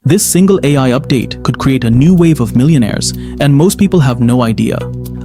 This single AI update could create a new wave of millionaires, and most people have no idea.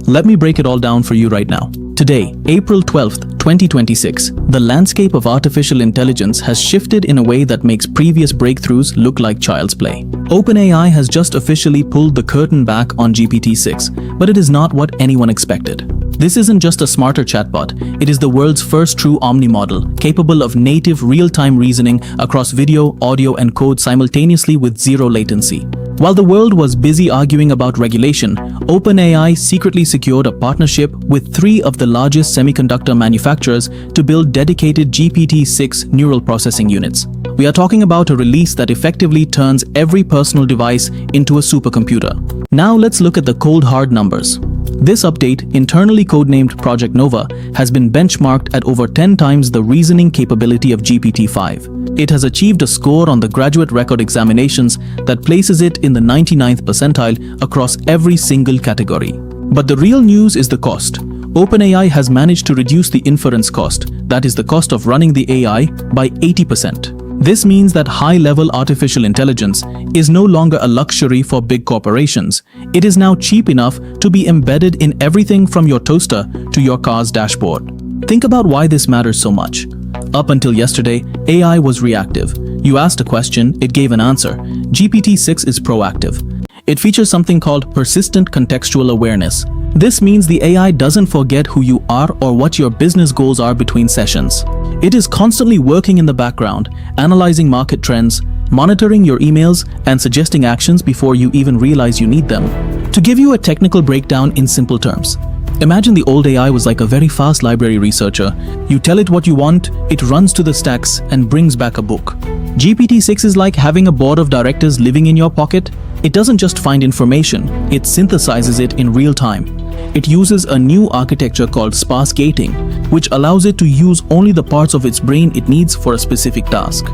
Let me break it all down for you right now. Today, April 12th, 2026, the landscape of artificial intelligence has shifted in a way that makes previous breakthroughs look like child's play. OpenAI has just officially pulled the curtain back on GPT-6, but it is not what anyone expected. This isn't just a smarter chatbot, it is the world's first true omni-model, capable of native real-time reasoning across video, audio, and code simultaneously with zero latency. While the world was busy arguing about regulation, OpenAI secretly secured a partnership with 3 of the largest semiconductor manufacturers to build dedicated GPT-6 neural processing units. We are talking about a release that effectively turns every personal device into a supercomputer. Now let's look at the cold hard numbers. This update, internally codenamed Project Nova, has been benchmarked at over 10 times the reasoning capability of GPT-5. It has achieved a score on the graduate record examinations that places it in the 99th percentile across every single category. But the real news is the cost. OpenAI has managed to reduce the inference cost, that is the cost of running the AI, by 80%. This means that high-level artificial intelligence is no longer a luxury for big corporations. It is now cheap enough to be embedded in everything from your toaster to your car's dashboard. Think about why this matters so much. Up until yesterday, AI was reactive. You asked a question, it gave an answer. GPT-6 is proactive. It features something called persistent contextual awareness. This means the AI doesn't forget who you are or what your business goals are between sessions. It is constantly working in the background, analyzing market trends, monitoring your emails, and suggesting actions before you even realize you need them. To give you a technical breakdown in simple terms, imagine the old AI was like a very fast library researcher. You tell it what you want, it runs to the stacks and brings back a book. GPT-6 is like having a board of directors living in your pocket. It doesn't just find information, it synthesizes it in real time. It uses a new architecture called sparse gating, which allows it to use only the parts of its brain it needs for a specific task,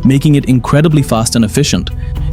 making it incredibly fast and efficient.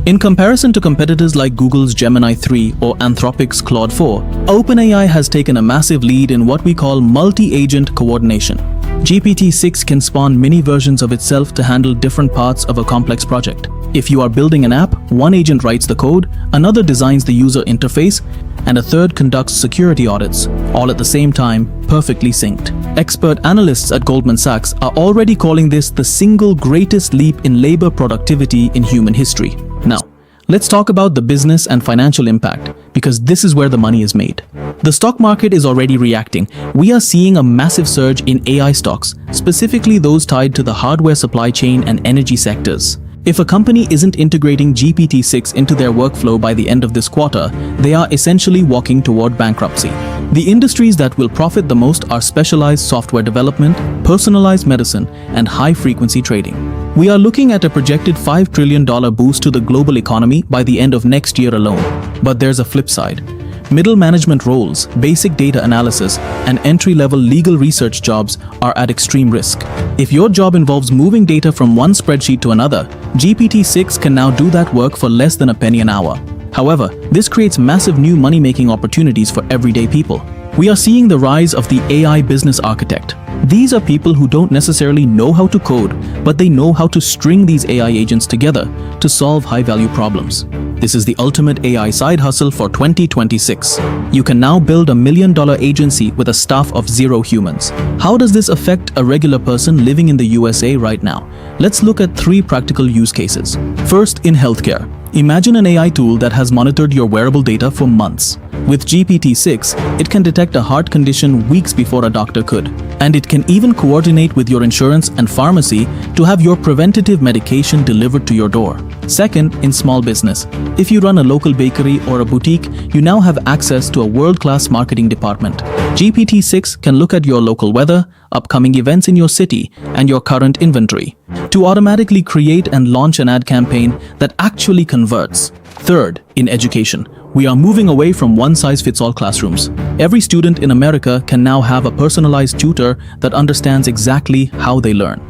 In comparison to competitors like Google's Gemini 3 or Anthropic's Claude 4, OpenAI has taken a massive lead in what we call multi-agent coordination. GPT-6 can spawn mini versions of itself to handle different parts of a complex project. If you are building an app, one agent writes the code, another designs the user interface, and a third conducts security audits, all at the same time, perfectly synced. Expert analysts at Goldman Sachs are already calling this the single greatest leap in labor productivity in human history. Now, let's talk about the business and financial impact, because this is where the money is made. The stock market is already reacting. We are seeing a massive surge in AI stocks, specifically those tied to the hardware supply chain and energy sectors. If a company isn't integrating GPT-6 into their workflow by the end of this quarter, they are essentially walking toward bankruptcy. The industries that will profit the most are specialized software development, personalized medicine, and high-frequency trading. We are looking at a projected $5 trillion boost to the global economy by the end of next year alone. But there's a flip side. Middle management roles, basic data analysis, and entry-level legal research jobs are at extreme risk. If your job involves moving data from one spreadsheet to another, GPT-6 can now do that work for less than a penny an hour. However, this creates massive new money-making opportunities for everyday people. We are seeing the rise of the AI business architect. These are people who don't necessarily know how to code, but they know how to string these AI agents together to solve high-value problems. This is the ultimate AI side hustle for 2026. You can now build $1 million agency with a staff of 0 humans. How does this affect a regular person living in the USA right now? Let's look at 3 practical use cases. First, in healthcare. Imagine an AI tool that has monitored your wearable data for months. With GPT-6, it can detect a heart condition weeks before a doctor could. And it can even coordinate with your insurance and pharmacy to have your preventative medication delivered to your door. Second, in small business. If you run a local bakery or a boutique, you now have access to a world-class marketing department. GPT-6 can look at your local weather, upcoming events in your city, and your current inventory to automatically create and launch an ad campaign that actually converts. Third, in education. We are moving away from one-size-fits-all classrooms. Every student in America can now have a personalized tutor that understands exactly how they learn.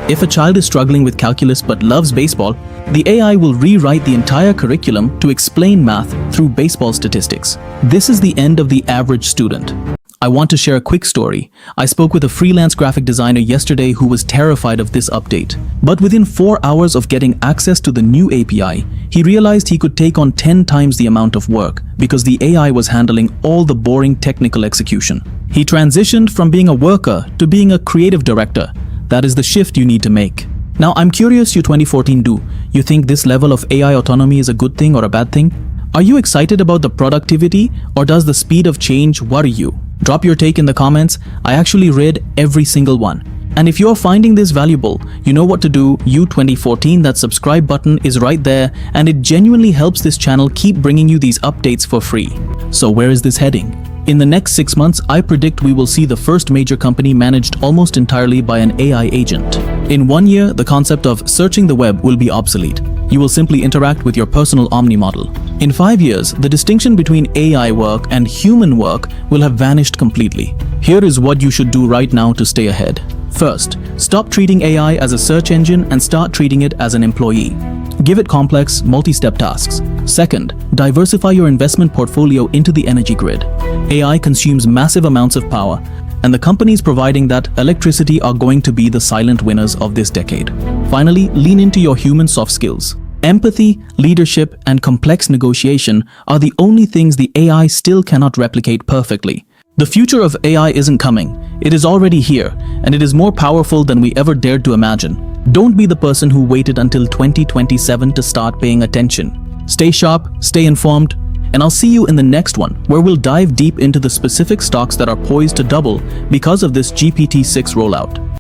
If a child is struggling with calculus but loves baseball, the AI will rewrite the entire curriculum to explain math through baseball statistics. This is the end of the average student. I want to share a quick story. I spoke with a freelance graphic designer yesterday who was terrified of this update. But within 4 hours of getting access to the new API, he realized he could take on 10 times the amount of work because the AI was handling all the boring technical execution. He transitioned from being a worker to being a creative director. That is the shift you need to make. Now, I'm curious, you 2014 do. You think this level of AI autonomy is a good thing or a bad thing? Are you excited about the productivity, or does the speed of change worry you? Drop your take in the comments. I actually read every single one. And if you're finding this valuable, you know what to do. You 2014, that subscribe button is right there, and it genuinely helps this channel keep bringing you these updates for free. So where is this heading? In the next 6 months, I predict we will see the first major company managed almost entirely by an AI agent. In 1 year, the concept of searching the web will be obsolete. You will simply interact with your personal Omni model. In 5 years, the distinction between AI work and human work will have vanished completely. Here is what you should do right now to stay ahead. First, stop treating AI as a search engine and start treating it as an employee. Give it complex, multi-step tasks. Second, diversify your investment portfolio into the energy grid. AI consumes massive amounts of power, and the companies providing that electricity are going to be the silent winners of this decade. Finally, lean into your human soft skills. Empathy, leadership, and complex negotiation are the only things the AI still cannot replicate perfectly. The future of AI isn't coming. It is already here, and it is more powerful than we ever dared to imagine. Don't be the person who waited until 2027 to start paying attention. Stay sharp, stay informed, and I'll see you in the next one, where we'll dive deep into the specific stocks that are poised to double because of this GPT-6 rollout.